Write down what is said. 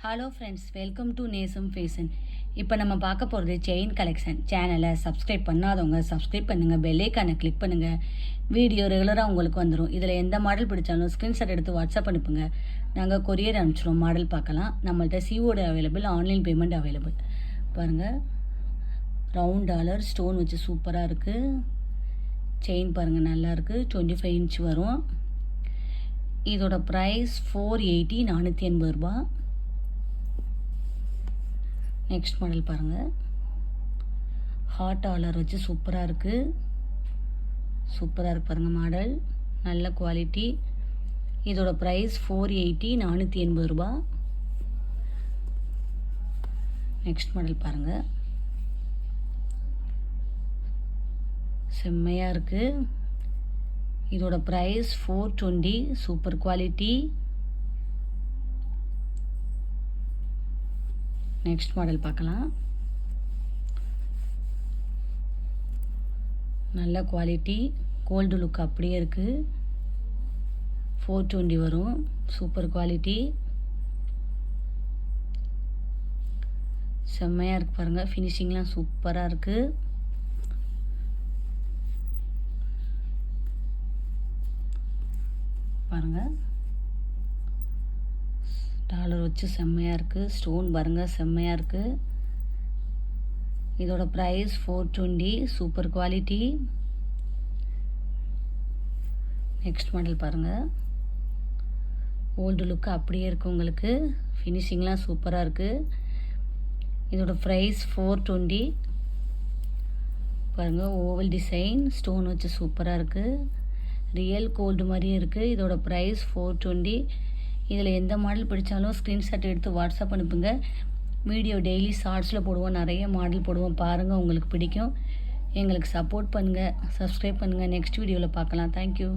Hello friends, welcome to நேசம் fashion. இப்போ நம்ம பார்க்க போகிறது செயின் கலெக்ஷன். சேனலை சப்ஸ்கிரைப் பண்ணாதவங்க சப்ஸ்கிரைப் பண்ணுங்கள், பெல்லைக்கானை கிளிக் பண்ணுங்கள். வீடியோ ரெகுலராக உங்களுக்கு வந்துடும். இதில் எந்த மாடல் பிடிச்சாலும் ஸ்க்ரீன்ஷாட் எடுத்து வாட்ஸ்அப் அனுப்புங்க, நாங்கள் கொரியர் அனுப்பிச்சிடுவோம். மாடல் பார்க்கலாம். நம்மள்ட்ட COD available, online payment available. பாருங்கள், ரவுண்ட் டாலர் ஸ்டோன் வச்சு சூப்பராக இருக்குது. செயின் பாருங்கள், நல்லா இருக்குது. 25 இன்ச் வரும். இதோட ப்ரைஸ் 480, 480 ரூபா. நெக்ஸ்ட் மாடல் பாருங்கள், ஹாட் டாலர் வச்சு சூப்பராக இருக்குது. பாருங்கள் மாடல், நல்ல குவாலிட்டி. இதோட ப்ரைஸ் 480, 480 ரூபா. நெக்ஸ்ட் மாடல் பாருங்கள், செம்மையாக இருக்குது. இதோட price 420, super quality. Next model பார்க்கலாம். நல்ல குவாலிட்டி, கோல்டு லுக் அப்படியே இருக்குது. 420 வரும், சூப்பர் குவாலிட்டி. செம்மையாக இருக்குது பாருங்கள், ஃபினிஷிங்லாம் சூப்பராக இருக்குது. பாருங்கள், டாலர் வச்சு செம்மையாக இருக்குது. ஸ்டோன் பாருங்கள், செம்மையாக இருக்குது. இதோட price 420, super quality. Next model பாருங்கள், ஓல்டு லுக்கு அப்படியே இருக்குது உங்களுக்கு. ஃபினிஷிங்லாம் சூப்பராக இருக்குது. இதோட ப்ரைஸ் 420. பாருங்கள், ஓவல் டிசைன், ஸ்டோன் வச்சு சூப்பராக இருக்குது. ரியல் கோல்டு மாதிரியே இருக்குது. இதோட ப்ரைஸ் 420. இதில் எந்த மாடல் பிடிச்சாலும் ஸ்க்ரீன்ஷாட் எடுத்து வாட்ஸ்அப் அனுப்புங்க. வீடியோ டெய்லி ஷார்ட்ஸில் போடுவோம், நிறைய மாடல் போடுவோம். பாருங்கள், உங்களுக்கு பிடிக்கும். எங்களுக்கு சப்போர்ட் பண்ணுங்கள், சப்ஸ்கிரைப் பண்ணுங்கள். நெக்ஸ்ட் வீடியோவில் பார்க்கலாம். தேங்க்யூ.